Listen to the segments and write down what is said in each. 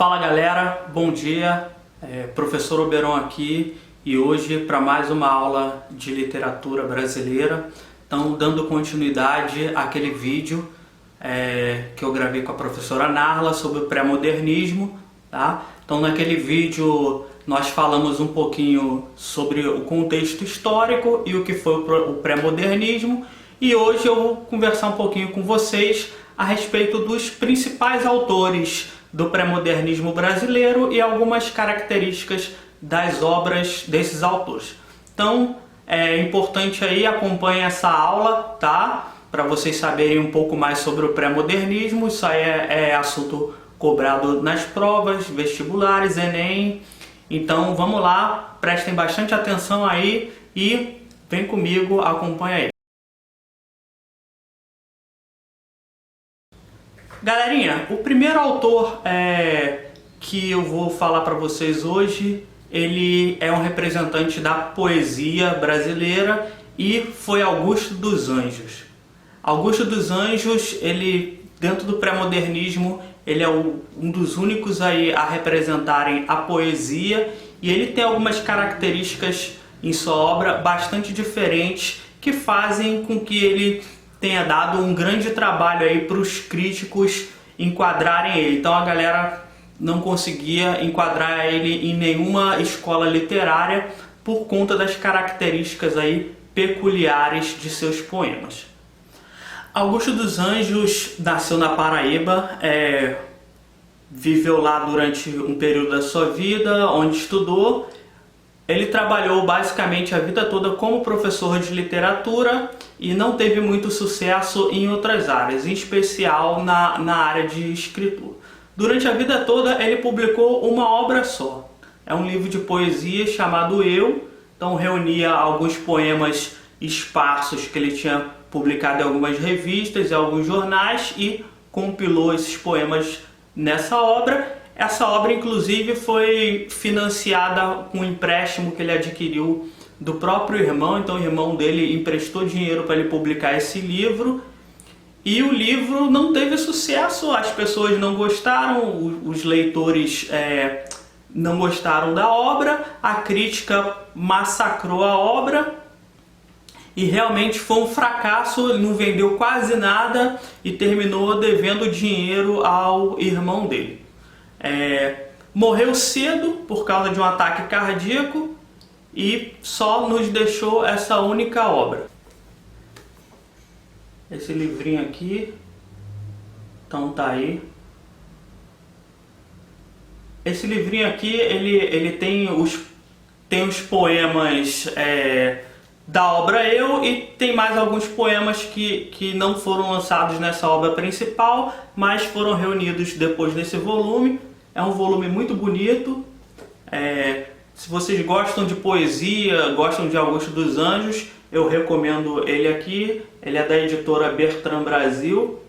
Fala galera, bom dia, professor Oberon aqui e hoje para mais uma aula de literatura brasileira. Então, dando continuidade àquele vídeo que eu gravei com a professora Narla sobre o pré-modernismo, tá? Então naquele vídeo nós falamos um pouquinho sobre o contexto histórico e o que foi o pré-modernismo, e hoje eu vou conversar um pouquinho com vocês a respeito dos principais autores do pré-modernismo brasileiro e algumas características das obras desses autores. Então é importante aí, acompanhe essa aula, tá? Para vocês saberem um pouco mais sobre o pré-modernismo. Isso aí é assunto cobrado nas provas vestibulares, Enem. Então vamos lá, prestem bastante atenção aí e vem comigo, acompanha aí. Galerinha, o primeiro autor que eu vou falar para vocês hoje, ele é um representante da poesia brasileira e foi Augusto dos Anjos. Augusto dos Anjos, ele dentro do pré-modernismo, ele é um dos únicos aí a representarem a poesia, e ele tem algumas características em sua obra bastante diferentes que fazem com que ele tenha dado um grande trabalho aí para os críticos enquadrarem ele. Então a galera não conseguia enquadrar ele em nenhuma escola literária por conta das características aí peculiares de seus poemas. Augusto dos Anjos nasceu na Paraíba, viveu lá durante um período da sua vida, onde estudou. Ele trabalhou basicamente a vida toda como professor de literatura e não teve muito sucesso em outras áreas, em especial na área de escritura. Durante a vida toda ele publicou uma obra só. É um livro de poesia chamado Eu. Então reunia alguns poemas esparsos que ele tinha publicado em algumas revistas e alguns jornais e compilou esses poemas nessa obra. Essa obra, inclusive, foi financiada com um empréstimo que ele adquiriu do próprio irmão. Então o irmão dele emprestou dinheiro para ele publicar esse livro. E o livro não teve sucesso, as pessoas não gostaram, os leitores não gostaram da obra, a crítica massacrou a obra e realmente foi um fracasso. Ele não vendeu quase nada e terminou devendo dinheiro ao irmão dele. Morreu cedo por causa de um ataque cardíaco e só nos deixou essa única obra. Esse livrinho aqui, então tá aí. Esse livrinho aqui, ele tem os poemas da obra Eu, e tem mais alguns poemas que não foram lançados nessa obra principal, mas foram reunidos depois desse volume. É um volume muito bonito. Se vocês gostam de poesia, gostam de Augusto dos Anjos, eu recomendo ele aqui. Ele é da editora Bertrand Brasil.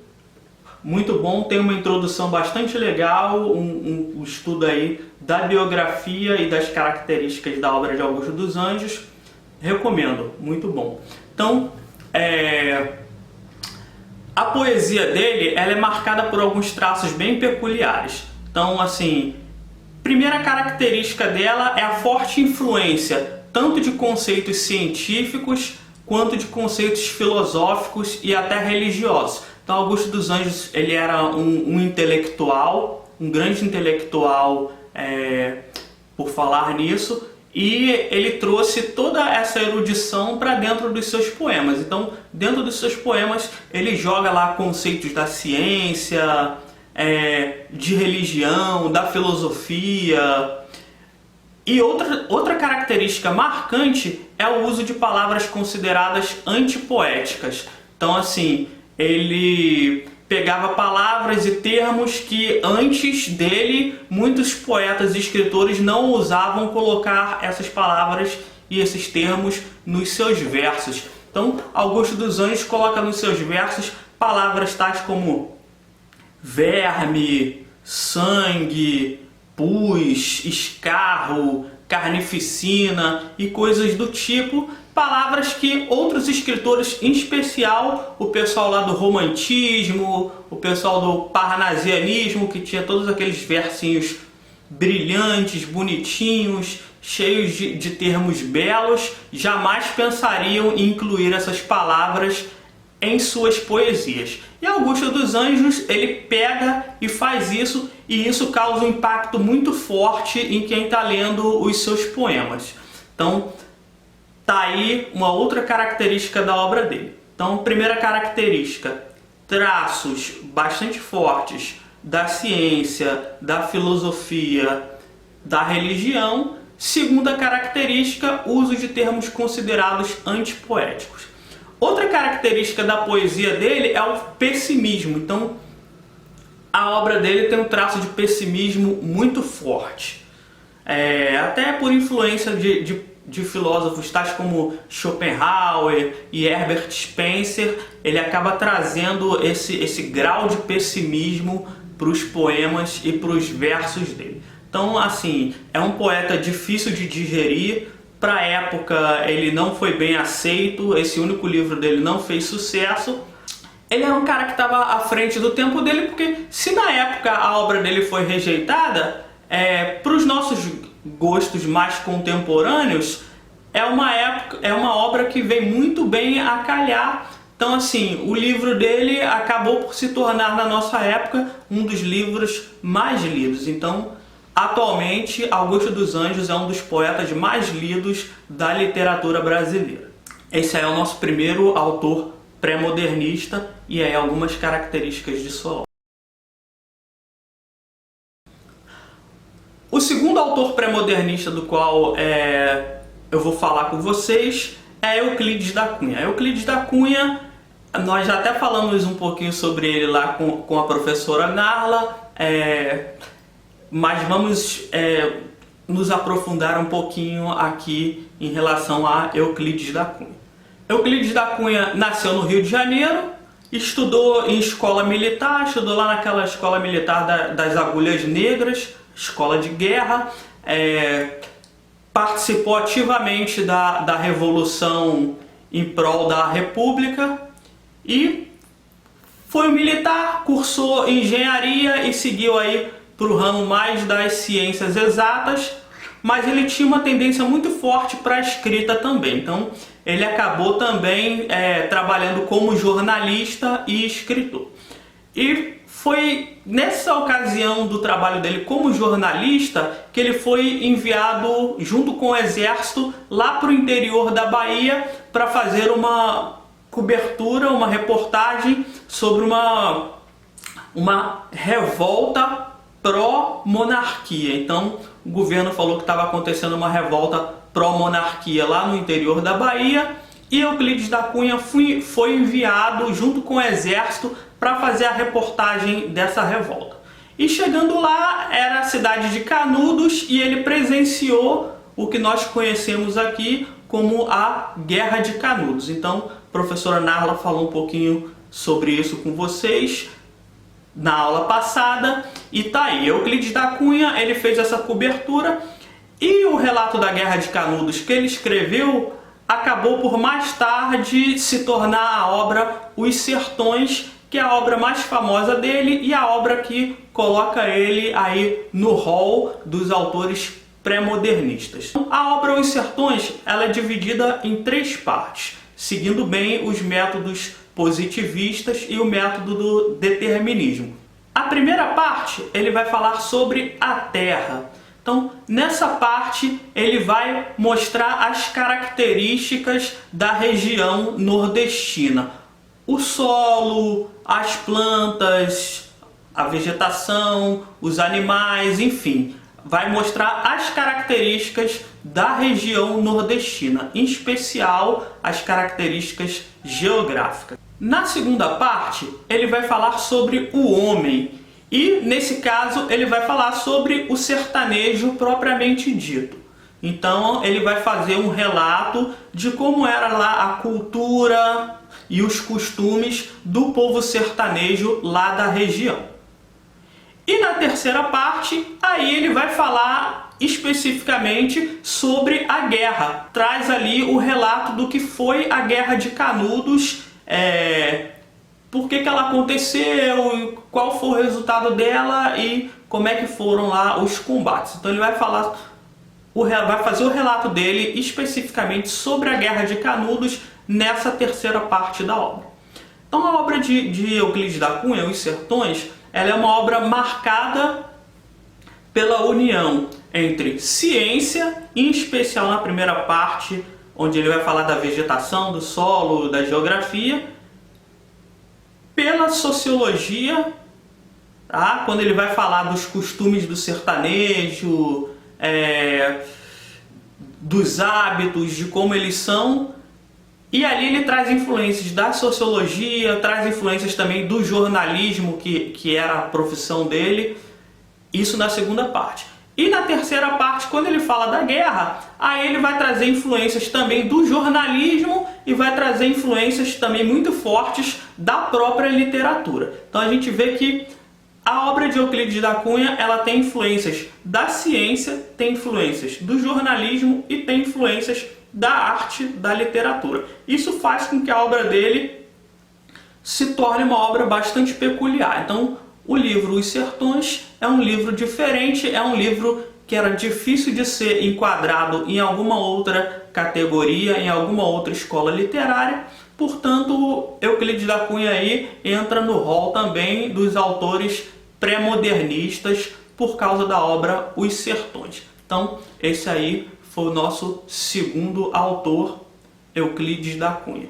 Muito bom, tem uma introdução bastante legal, um estudo aí da biografia e das características da obra de Augusto dos Anjos. Recomendo, muito bom. Então, a poesia dele, ela é marcada por alguns traços bem peculiares. Então, assim, primeira característica dela é a forte influência tanto de conceitos científicos quanto de conceitos filosóficos e até religiosos. Então, Augusto dos Anjos, ele era um intelectual, um grande intelectual, por falar nisso, e ele trouxe toda essa erudição para dentro dos seus poemas. Então, dentro dos seus poemas, ele joga lá conceitos da ciência, de religião, da filosofia. E outra característica marcante é o uso de palavras consideradas antipoéticas. Então, assim, ele pegava palavras e termos que antes dele muitos poetas e escritores não ousavam colocar essas palavras e esses termos nos seus versos. Então, Augusto dos Anjos coloca nos seus versos palavras tais como verme, sangue, pus, escarro, carnificina e coisas do tipo, palavras que outros escritores, em especial o pessoal lá do romantismo, o pessoal do parnasianismo, que tinha todos aqueles versinhos brilhantes, bonitinhos, cheios de termos belos, jamais pensariam em incluir essas palavras em suas poesias. E Augusto dos Anjos, ele pega e faz isso, e isso causa um impacto muito forte em quem está lendo os seus poemas. Então, tá aí uma outra característica da obra dele. Então, primeira característica, traços bastante fortes da ciência, da filosofia, da religião. Segunda característica, uso de termos considerados antipoéticos. Outra característica da poesia dele é o pessimismo. Então, a obra dele tem um traço de pessimismo muito forte. Até por influência de filósofos tais como Schopenhauer e Herbert Spencer, ele acaba trazendo esse grau de pessimismo para os poemas e para os versos dele. Então, assim, é um poeta difícil de digerir. Para a época, ele não foi bem aceito, esse único livro dele não fez sucesso. Ele era um cara que estava à frente do tempo dele, porque se na época a obra dele foi rejeitada, para os nossos gostos mais contemporâneos, é uma obra que vem muito bem a calhar. Então, assim, o livro dele acabou por se tornar, na nossa época, um dos livros mais lidos. Então, atualmente, Augusto dos Anjos é um dos poetas mais lidos da literatura brasileira. Esse é o nosso primeiro autor pré-modernista, e aí algumas características de sua obra. O segundo autor pré-modernista do qual eu vou falar com vocês é Euclides da Cunha. Euclides da Cunha, nós já até falamos um pouquinho sobre ele lá com a professora Narla, mas vamos nos aprofundar um pouquinho aqui em relação a Euclides da Cunha. Euclides da Cunha nasceu no Rio de Janeiro, estudou em escola militar, estudou lá naquela escola militar das Agulhas Negras, escola de guerra, participou ativamente da Revolução em prol da República e foi um militar, cursou engenharia e seguiu aí para o ramo mais das ciências exatas, mas ele tinha uma tendência muito forte para a escrita também. Então ele acabou também trabalhando como jornalista e escritor. E foi nessa ocasião do trabalho dele como jornalista que ele foi enviado junto com o exército lá para o interior da Bahia para fazer uma cobertura, uma reportagem sobre uma revolta pró-monarquia. Então o governo falou que estava acontecendo uma revolta pró-monarquia lá no interior da Bahia, e Euclides da Cunha foi enviado junto com o exército para fazer a reportagem dessa revolta. E chegando lá, era a cidade de Canudos, e ele presenciou o que nós conhecemos aqui como a Guerra de Canudos. Então, a professora Narla falou um pouquinho sobre isso com vocês na aula passada, e tá aí. Euclides da Cunha, ele fez essa cobertura, e o relato da Guerra de Canudos que ele escreveu acabou por mais tarde se tornar a obra Os Sertões, que é a obra mais famosa dele e a obra que coloca ele aí no hall dos autores pré-modernistas. A obra Os Sertões, ela é dividida em 3 partes, seguindo bem os métodos positivistas e o método do determinismo. A primeira parte, ele vai falar sobre a terra. Então, nessa parte, ele vai mostrar as características da região nordestina. O solo, as plantas, a vegetação, os animais, enfim. Vai mostrar as características da região nordestina, em especial as características geográficas. Na segunda parte, ele vai falar sobre o homem. E, nesse caso, ele vai falar sobre o sertanejo propriamente dito. Então, ele vai fazer um relato de como era lá a cultura e os costumes do povo sertanejo lá da região. E na terceira parte, aí ele vai falar especificamente sobre a guerra. Traz ali o relato do que foi a Guerra de Canudos, por que ela aconteceu, qual foi o resultado dela e como é que foram lá os combates. Então ele vai fazer o relato dele especificamente sobre a Guerra de Canudos nessa terceira parte da obra. Então a obra de Euclides da Cunha, Os Sertões, ela é uma obra marcada pela união entre ciência, em especial na primeira parte, onde ele vai falar da vegetação, do solo, da geografia, pela sociologia, tá? Quando ele vai falar dos costumes do sertanejo, dos hábitos, de como eles são, e ali ele traz influências da sociologia, traz influências também do jornalismo, que era a profissão dele, isso na segunda parte. E na terceira parte, quando ele fala da guerra, aí ele vai trazer influências também do jornalismo e vai trazer influências também muito fortes da própria literatura. Então a gente vê que a obra de Euclides da Cunha, ela tem influências da ciência, tem influências do jornalismo e tem influências da arte, da literatura. Isso faz com que a obra dele se torne uma obra bastante peculiar. Então, o livro Os Sertões é um livro diferente, é um livro que era difícil de ser enquadrado em alguma outra categoria, em alguma outra escola literária. Portanto, Euclides da Cunha aí entra no rol também dos autores pré-modernistas por causa da obra Os Sertões. Então, esse aí foi o nosso segundo autor, Euclides da Cunha.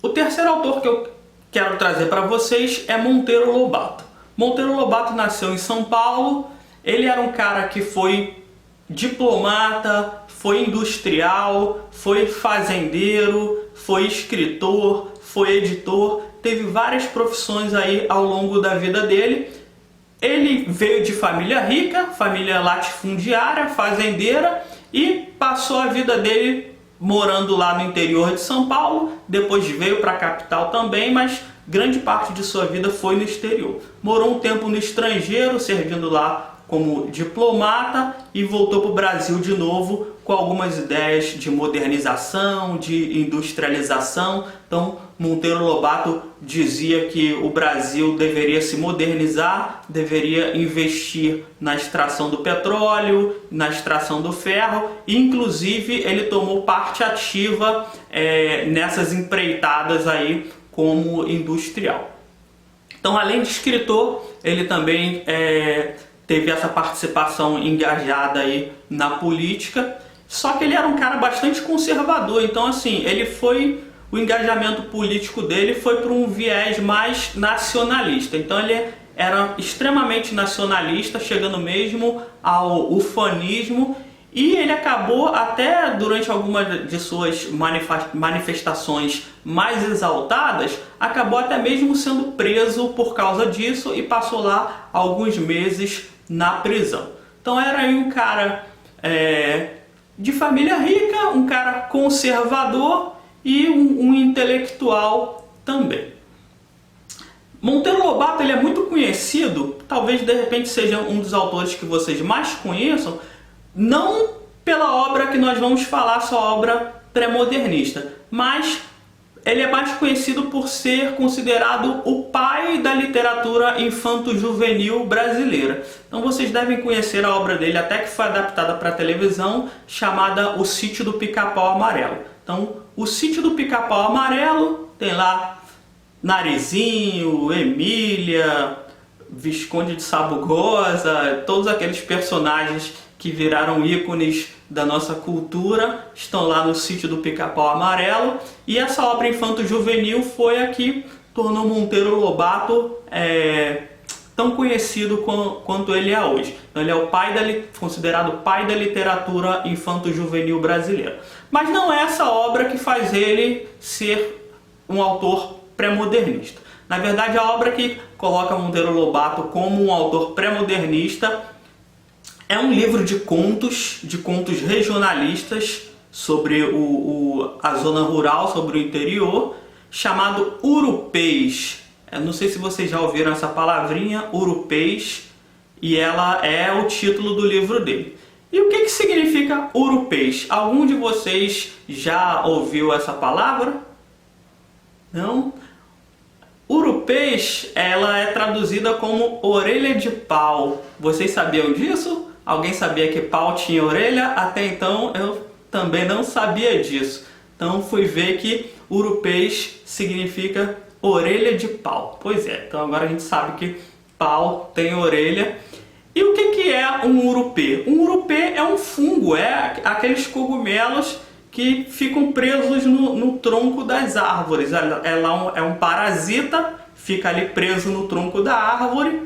O terceiro autor que eu quero trazer para vocês é Monteiro Lobato. Monteiro Lobato nasceu em São Paulo, ele era um cara que foi diplomata, foi industrial, foi fazendeiro, foi escritor, foi editor, teve várias profissões aí ao longo da vida dele. Ele veio de família rica, família latifundiária, fazendeira, e passou a vida dele morando lá no interior de São Paulo, depois veio para a capital também, mas grande parte de sua vida foi no exterior. Morou um tempo no estrangeiro, servindo lá como diplomata, e voltou para o Brasil de novo com algumas ideias de modernização, de industrialização. Então, Monteiro Lobato dizia que o Brasil deveria se modernizar, deveria investir na extração do petróleo, na extração do ferro, e inclusive ele tomou parte ativa nessas empreitadas aí como industrial. Então, além de escritor, ele também teve essa participação engajada aí na política, só que ele era um cara bastante conservador. Então, assim, o engajamento político dele foi para um viés mais nacionalista. Então ele era extremamente nacionalista, chegando mesmo ao ufanismo, e ele acabou até durante algumas de suas manifestações mais exaltadas, acabou até mesmo sendo preso por causa disso e passou lá alguns meses na prisão. Então era aí um cara de família rica, um cara conservador e um intelectual também. Monteiro Lobato, ele é muito conhecido, talvez de repente seja um dos autores que vocês mais conheçam, não pela obra que nós vamos falar, sua obra pré-modernista, mas ele é mais conhecido por ser considerado o pai da literatura infanto-juvenil brasileira. Então vocês devem conhecer a obra dele, até que foi adaptada para a televisão, chamada O Sítio do Pica-Pau Amarelo. Então, O Sítio do Pica-Pau Amarelo tem lá Narizinho, Emília, Visconde de Sabugosa, todos aqueles personagens que viraram ícones da nossa cultura, estão lá no Sítio do Pica-Pau Amarelo. E essa obra infanto-juvenil foi a que tornou Monteiro Lobato tão conhecido quanto ele é hoje. Então ele é considerado o pai da literatura infanto-juvenil brasileira. Mas não é essa obra que faz ele ser um autor pré-modernista. Na verdade, a obra que coloca Monteiro Lobato como um autor pré-modernista é um livro de contos regionalistas sobre a zona rural, sobre o interior, chamado Urupês. Eu não sei se vocês já ouviram essa palavrinha, urupês, e ela é o título do livro dele. E o que significa urupês? Algum de vocês já ouviu essa palavra? Não? Urupês, ela é traduzida como orelha de pau. Vocês sabiam disso? Alguém sabia que pau tinha orelha? Até então eu também não sabia disso. Então fui ver que urupês significa orelha de pau. Pois é, então agora a gente sabe que pau tem orelha. E o que é um urupê? Um urupê é um fungo, é aqueles cogumelos que ficam presos no tronco das árvores. Ela é um parasita, fica ali preso no tronco da árvore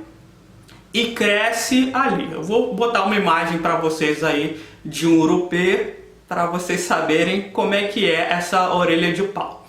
e cresce ali. Eu vou botar uma imagem para vocês aí de um urupê, para vocês saberem como é que é essa orelha de pau.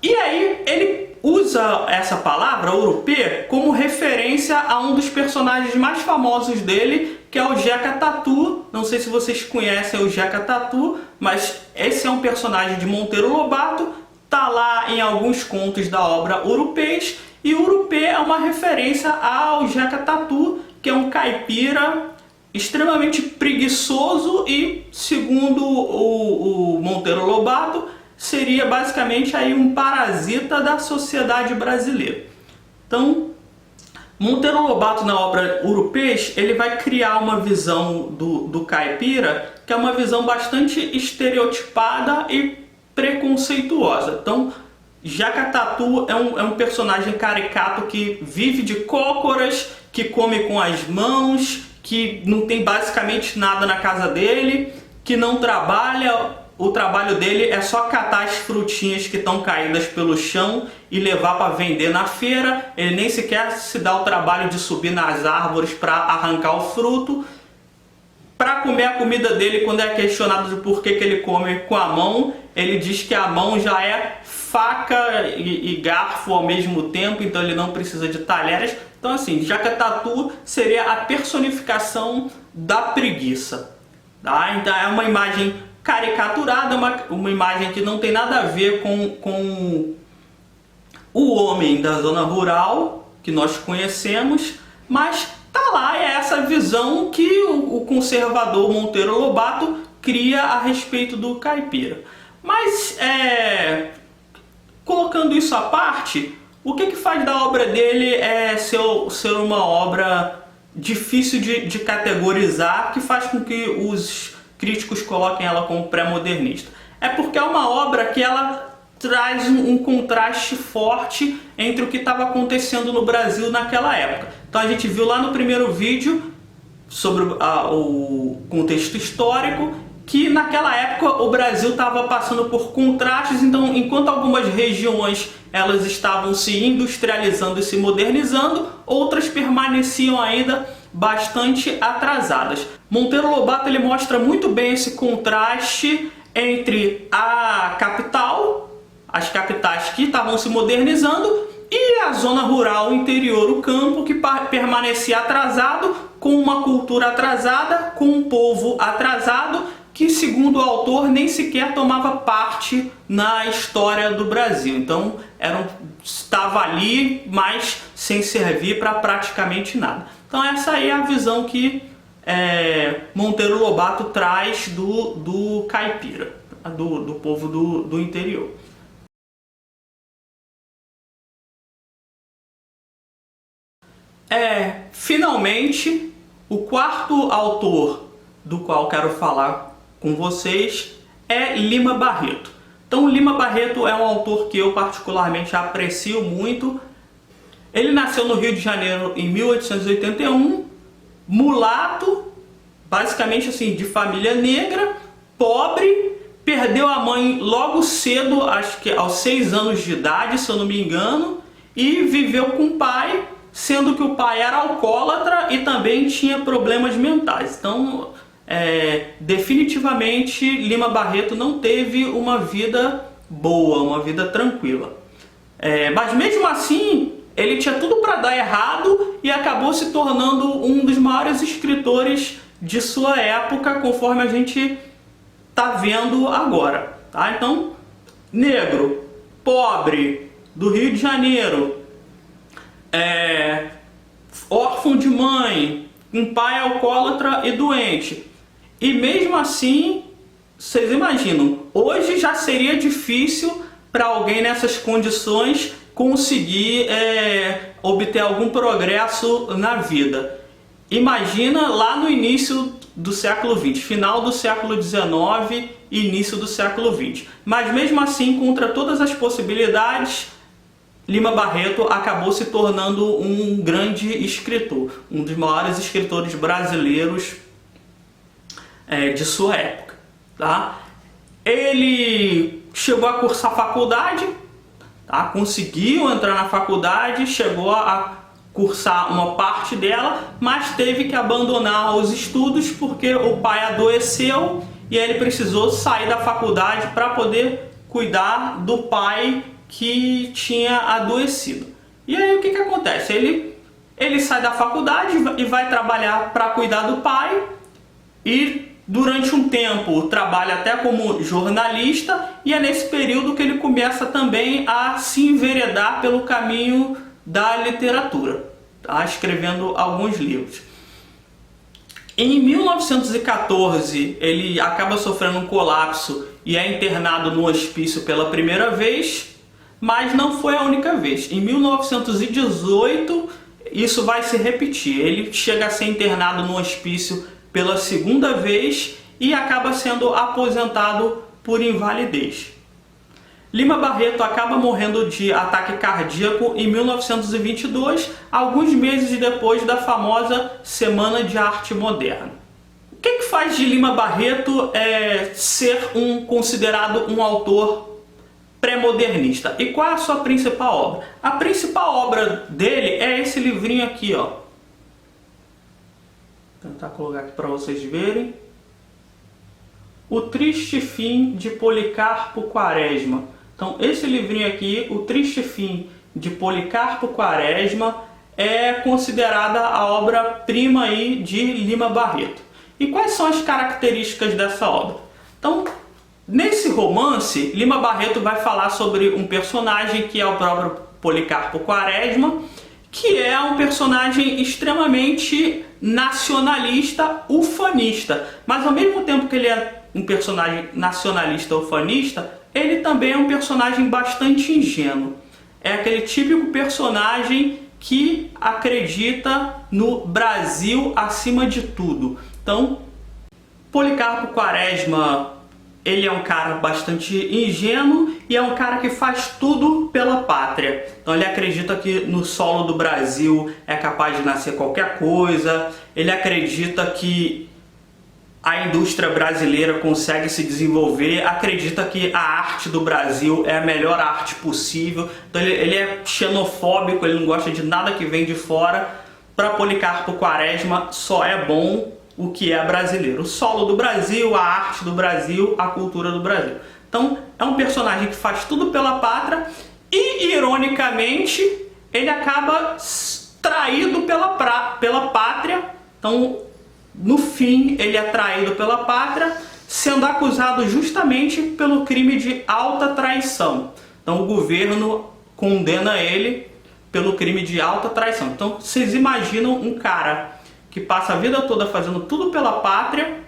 E aí ele usa essa palavra, urupê, como referência a um dos personagens mais famosos dele, que é o Jeca Tatu. Não sei se vocês conhecem o Jeca Tatu, mas esse é um personagem de Monteiro Lobato, tá lá em alguns contos da obra Urupês, e urupê é uma referência ao Jeca Tatu, que é um caipira extremamente preguiçoso e, segundo o Monteiro Lobato, seria basicamente aí um parasita da sociedade brasileira. Então, Monteiro Lobato, na obra Urupês, ele vai criar uma visão do caipira, que é uma visão bastante estereotipada e preconceituosa. Então, Jeca Tatu é um personagem caricato que vive de cócoras, que come com as mãos, que não tem basicamente nada na casa dele, que não trabalha. O trabalho dele é só catar as frutinhas que estão caídas pelo chão e levar para vender na feira. Ele nem sequer se dá o trabalho de subir nas árvores para arrancar o fruto. Para comer a comida dele, quando é questionado de por que ele come com a mão, ele diz que a mão já é faca e garfo ao mesmo tempo, então ele não precisa de talheres. Então assim, Jeca Tatu seria a personificação da preguiça. Tá? Então é uma imagem caricaturada, uma imagem que não tem nada a ver com o homem da zona rural que nós conhecemos, mas tá lá, é essa visão que o conservador Monteiro Lobato cria a respeito do caipira. Mas, colocando isso à parte, o que faz da obra dele ser uma obra difícil de categorizar, que faz com que os críticos coloquem ela como pré-modernista? É porque é uma obra que ela traz um contraste forte entre o que estava acontecendo no Brasil naquela época. Então a gente viu lá no primeiro vídeo sobre o contexto histórico, que naquela época o Brasil estava passando por contrastes. Então, enquanto algumas regiões elas estavam se industrializando e se modernizando, outras permaneciam ainda bastante atrasadas. Monteiro Lobato ele mostra muito bem esse contraste entre a capital, as capitais que estavam se modernizando, e a zona rural, o interior, o campo, que permanecia atrasado, com uma cultura atrasada, com um povo atrasado, que, segundo o autor, nem sequer tomava parte na história do Brasil. Então, estava ali, mas sem servir para praticamente nada. Então, essa aí é a visão que Monteiro Lobato traz do caipira, do povo do interior. Finalmente, o quarto autor do qual quero falar com vocês é Lima Barreto. Então, Lima Barreto é um autor que eu particularmente aprecio muito. Ele nasceu no Rio de Janeiro em 1881, mulato, basicamente assim, de família negra, pobre, perdeu a mãe logo cedo, acho que aos 6 anos de idade, se eu não me engano, e viveu com o pai, sendo que o pai era alcoólatra e também tinha problemas mentais. Então, definitivamente, Lima Barreto não teve uma vida boa, uma vida tranquila. Mas mesmo assim, ele tinha tudo para dar errado e acabou se tornando um dos maiores escritores de sua época, conforme a gente está vendo agora. Tá? Então, negro, pobre, do Rio de Janeiro, órfão de mãe, um pai alcoólatra e doente. E mesmo assim, vocês imaginam, hoje já seria difícil para alguém nessas condições conseguir obter algum progresso na vida. Imagina lá no início do século XX, final do século XIX e início do século XX. Mas mesmo assim, contra todas as possibilidades, Lima Barreto acabou se tornando um grande escritor, um dos maiores escritores brasileiros de sua época. Tá? Ele chegou a cursar faculdade, tá? Conseguiu entrar na faculdade, chegou a cursar uma parte dela, mas teve que abandonar os estudos porque o pai adoeceu e ele precisou sair da faculdade para poder cuidar do pai que tinha adoecido. E aí o que acontece? Ele sai da faculdade e vai trabalhar para cuidar do pai e durante um tempo trabalha até como jornalista, e é nesse período que ele começa também a se enveredar pelo caminho da literatura, tá? Escrevendo alguns livros. Em 1914 ele acaba sofrendo um colapso e é internado no hospício pela primeira vez, mas não foi a única vez. Em 1918 isso vai se repetir, ele chega a ser internado no hospício pela segunda vez e acaba sendo aposentado por invalidez. Lima Barreto acaba morrendo de ataque cardíaco em 1922, alguns meses depois da famosa Semana de Arte Moderna. O que faz de Lima Barreto ser considerado um autor pré-modernista? E qual é a sua principal obra? A principal obra dele é esse livrinho aqui, ó. Vou tentar colocar aqui para vocês verem. O Triste Fim de Policarpo Quaresma. Então, esse livrinho aqui, O Triste Fim de Policarpo Quaresma, é considerada a obra-prima aí de Lima Barreto. E quais são as características dessa obra? Então, nesse romance, Lima Barreto vai falar sobre um personagem que é o próprio Policarpo Quaresma, que é um personagem extremamente nacionalista, ufanista. Mas ao mesmo tempo que ele é um personagem nacionalista, ufanista, ele também é um personagem bastante ingênuo. É aquele típico personagem que acredita no Brasil acima de tudo. Então, Policarpo Quaresma, ele é um cara bastante ingênuo e é um cara que faz tudo pela pátria. Então ele acredita que no solo do Brasil é capaz de nascer qualquer coisa, ele acredita que a indústria brasileira consegue se desenvolver, acredita que a arte do Brasil é a melhor arte possível. Então ele é xenofóbico, ele não gosta de nada que vem de fora. Para Policarpo Quaresma só é bom o que é brasileiro. O solo do Brasil, a arte do Brasil, a cultura do Brasil. Então é um personagem que faz tudo pela pátria e, ironicamente, ele acaba traído pela pátria. Então, no fim, ele é traído pela pátria, sendo acusado justamente pelo crime de alta traição. Então o governo condena ele pelo crime de alta traição. Então vocês imaginam um cara que passa a vida toda fazendo tudo pela pátria,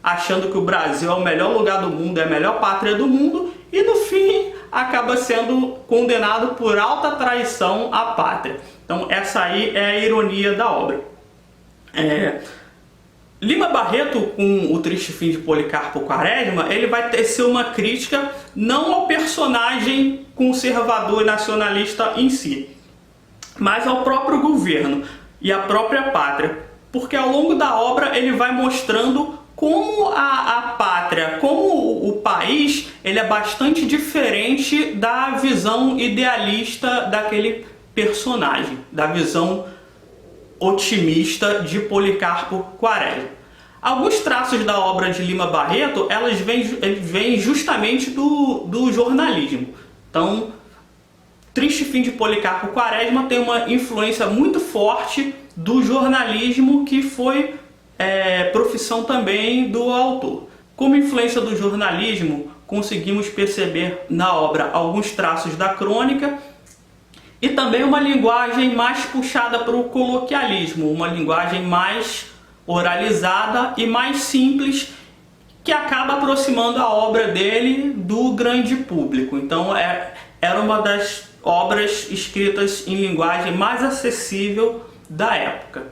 achando que o Brasil é o melhor lugar do mundo, é a melhor pátria do mundo, e no fim acaba sendo condenado por alta traição à pátria. Então essa aí é a ironia da obra. Lima Barreto, com O Triste Fim de Policarpo Quaresma, ele vai tecer uma crítica não ao personagem conservador e nacionalista em si, mas ao próprio governo e à própria pátria. Porque ao longo da obra ele vai mostrando como a pátria, como o país, ele é bastante diferente da visão idealista daquele personagem, da visão otimista de Policarpo Quaresma. Alguns traços da obra de Lima Barreto, elas vêm justamente do jornalismo. Então, Triste Fim de Policarpo Quaresma tem uma influência muito forte do jornalismo, que foi profissão também do autor. Como influência do jornalismo, conseguimos perceber na obra alguns traços da crônica E também uma linguagem mais puxada para o coloquialismo, uma linguagem mais oralizada e mais simples, que acaba aproximando a obra dele do grande público. Então era uma das obras escritas em linguagem mais acessível da época.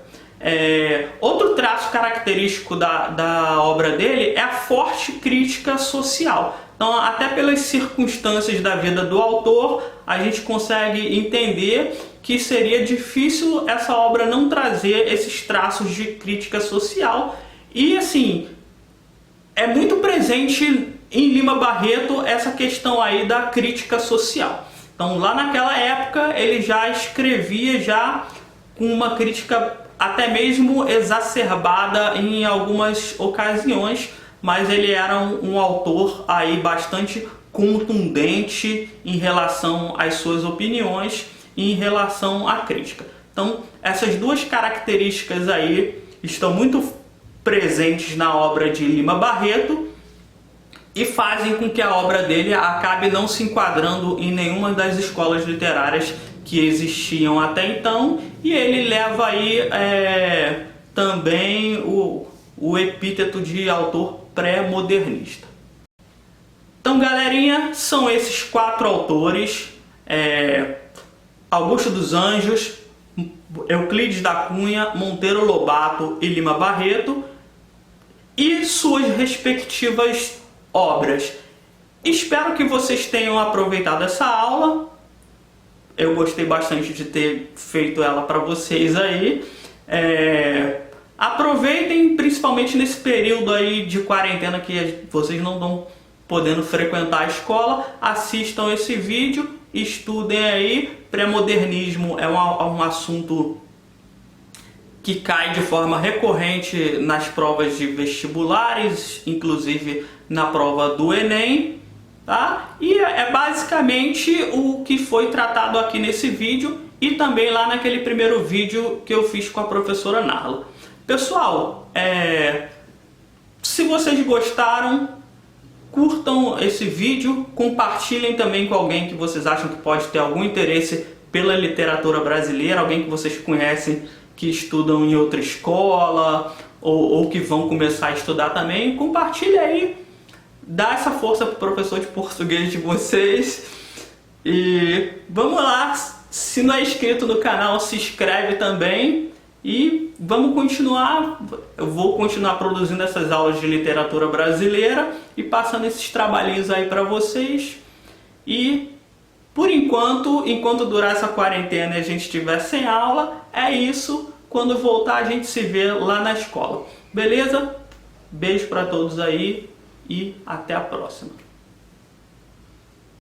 Outro traço característico da obra dele é a forte crítica social. Então, até pelas circunstâncias da vida do autor, a gente consegue entender que seria difícil essa obra não trazer esses traços de crítica social. E assim, é muito presente em Lima Barreto essa questão aí da crítica social. Então, lá naquela época, ele já escrevia já com uma crítica até mesmo exacerbada em algumas ocasiões, mas ele era um autor aí bastante contundente em relação às suas opiniões e em relação à crítica. Então, essas duas características aí estão muito presentes na obra de Lima Barreto e fazem com que a obra dele acabe não se enquadrando em nenhuma das escolas literárias que existiam até então, e ele leva aí também o epíteto de autor pré-modernista. Então, galerinha, são esses 4 autores: Augusto dos Anjos, Euclides da Cunha, Monteiro Lobato e Lima Barreto, e suas respectivas obras. Espero que vocês tenham aproveitado essa aula. Eu gostei bastante de ter feito ela para vocês aí. Aproveitem, principalmente nesse período aí de quarentena que vocês não estão podendo frequentar a escola. Assistam esse vídeo, estudem aí. Pré-modernismo é um assunto que cai de forma recorrente nas provas de vestibulares, inclusive na prova do Enem, tá? E é basicamente o que foi tratado aqui nesse vídeo e também lá naquele primeiro vídeo que eu fiz com a professora Narla. Pessoal, se vocês gostaram, curtam esse vídeo, compartilhem também com alguém que vocês acham que pode ter algum interesse pela literatura brasileira, alguém que vocês conhecem que estudam em outra escola ou que vão começar a estudar também. Compartilhe aí, dá essa força para o professor de português de vocês. E vamos lá, se não é inscrito no canal, se inscreve também. E vamos continuar, eu vou continuar produzindo essas aulas de literatura brasileira e passando esses trabalhinhos aí para vocês. E por enquanto durar essa quarentena e a gente estiver sem aula, é isso. Quando voltar a gente se vê lá na escola. Beleza? Beijo para todos aí e até a próxima.